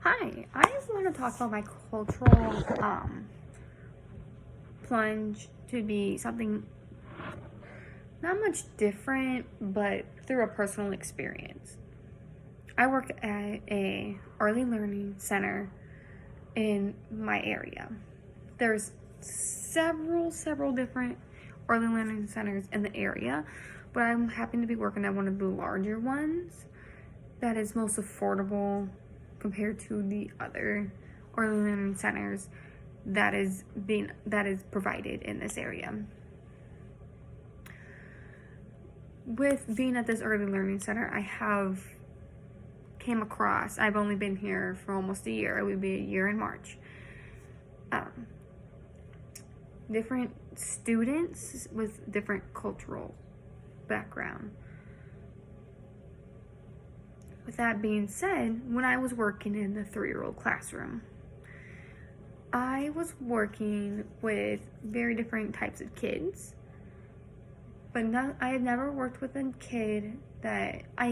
Hi, I just want to talk about my cultural plunge to be something not much different, but through a personal experience. I work at a early learning center in my area. There's several different early learning centers in the area, but I'm happy to be working at one of the larger ones that is most affordable compared to the other early learning centers that is provided in this area. With being at this early learning center, I've only been here for almost a year. It would be a year in March. Different students with different cultural background. With that being said, when I was working in the 3-year-old classroom, I was working with very different types of kids, but I have never worked with a kid that I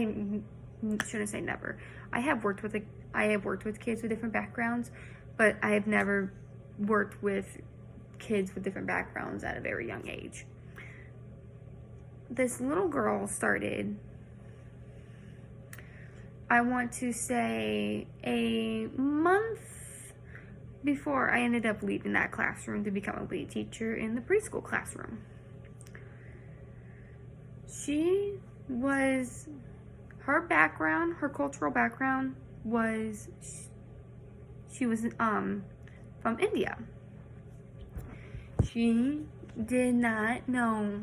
shouldn't say never. I have worked with kids with different backgrounds, but I have never worked with kids with different backgrounds at a very young age. This little girl started, I want to say, a month before I ended up leaving that classroom to become a lead teacher in the preschool classroom. Her cultural background was, she was from India. She did not know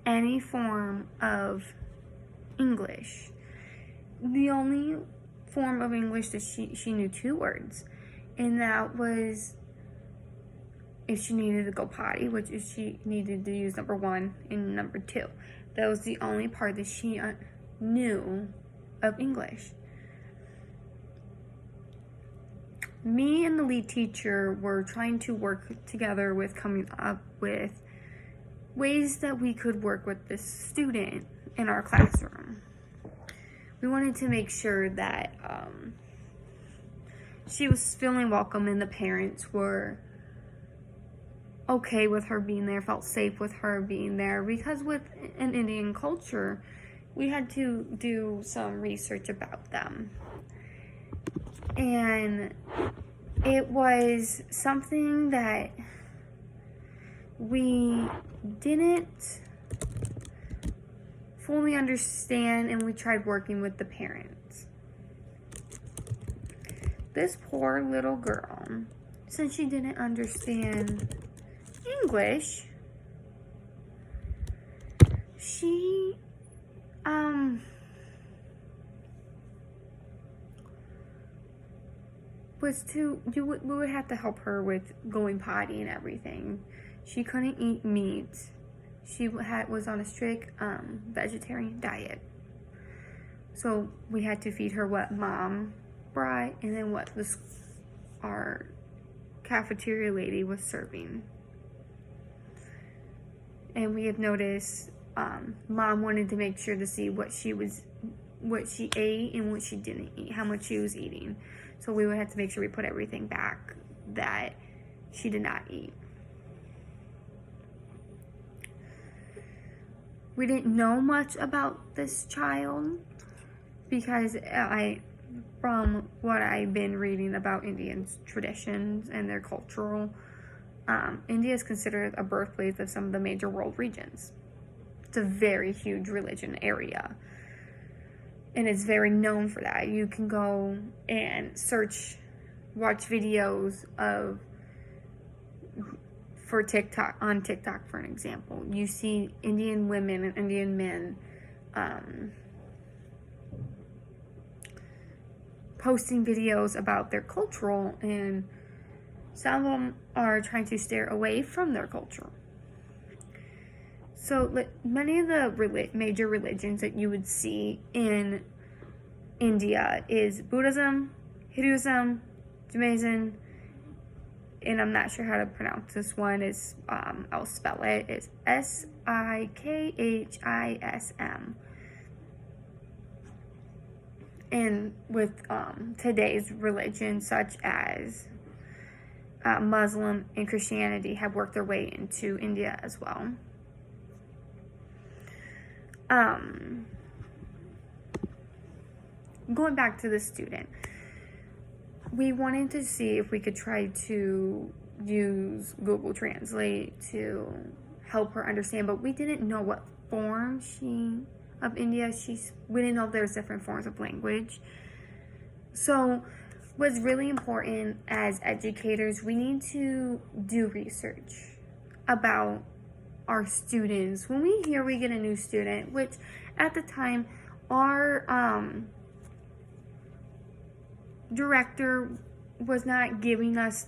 any form of English. The only form of English that she knew 2 words, and that was if she needed to go potty, which is she needed to use number 1 and number 2. That was the only part that she knew of English. Me and the lead teacher were trying to work together with coming up with ways that we could work with this student in our classroom. We wanted to make sure that she was feeling welcome and the parents were okay with her being there, felt safe with her being there, because with an Indian culture, we had to do some research about them. And it was something that we didn't fully understand, and we tried working with the parents. This poor little girl, since she didn't understand English, she we would have to help her with going potty and everything. She couldn't eat meat. She was on a strict vegetarian diet. So we had to feed her what mom brought and then what our cafeteria lady was serving. And we have noticed mom wanted to make sure to see what she ate and what she didn't eat, how much she was eating. So we would have to make sure we put everything back that she did not eat. We didn't know much about this child because from what I've been reading about Indian traditions and their cultural, India is considered a birthplace of some of the major world regions. It's a very huge religion area, and it's very known for that. You can go and watch videos for TikTok, on TikTok, for an example. You see Indian women and Indian men posting videos about their cultural, and some of them are trying to steer away from their culture. So many of the major religions that you would see in India is Buddhism, Hinduism, Judaism, and I'm not sure how to pronounce this one. I'll spell it. It's Sikhism. and with today's religion, such as Muslim and Christianity, have worked their way into India as well. Going back to the student, we wanted to see if we could try to use Google Translate to help her understand, but we didn't know what form we didn't know if there's different forms of language. So what's really important as educators, we need to do research about our students. When we get a new student, which at the time our director was not telling us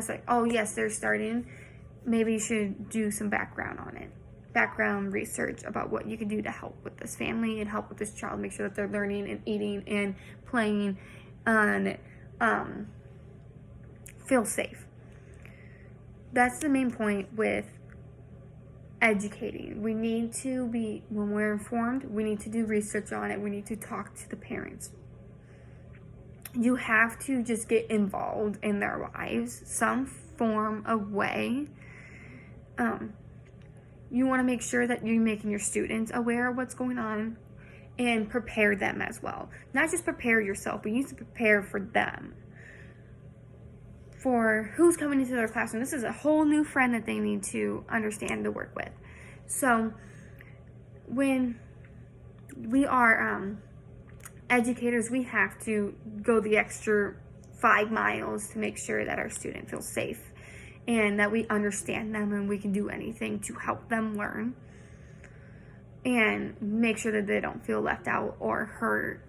like, oh yes, they're starting, maybe you should do some background research about what you can do to help with this family and help with this child, make sure that they're learning and eating and playing and feel safe. That's the main point with educating. We need to when we're informed, we need to do research on it. We need to talk to the parents. You have to just get involved in their lives, some form of way. You want to make sure that you're making your students aware of what's going on and prepare them as well. Not just prepare yourself, but you need to prepare for them. For who's coming into their classroom. This is a whole new friend that they need to understand to work with. So when we are educators, we have to go the extra 5 miles to make sure that our student feels safe and that we understand them and we can do anything to help them learn and make sure that they don't feel left out or hurt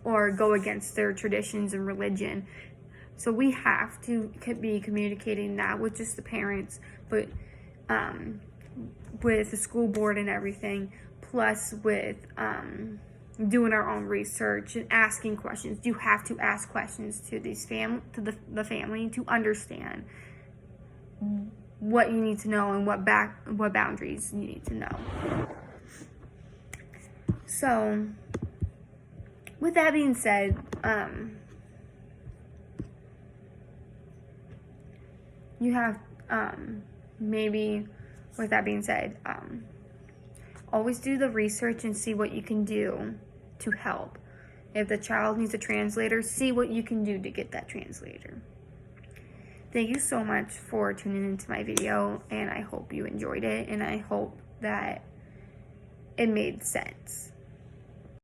or go against their traditions and religion. So we have to be communicating not with just the parents, but with the school board and everything, plus with doing our own research and asking questions. You have to ask questions to the family to understand what you need to know and what boundaries you need to know. So, with that being said, you have always do the research and see what you can do to help. If the child needs a translator, see what you can do to get that translator. Thank you so much for tuning into my video, and I hope you enjoyed it, and I hope that it made sense.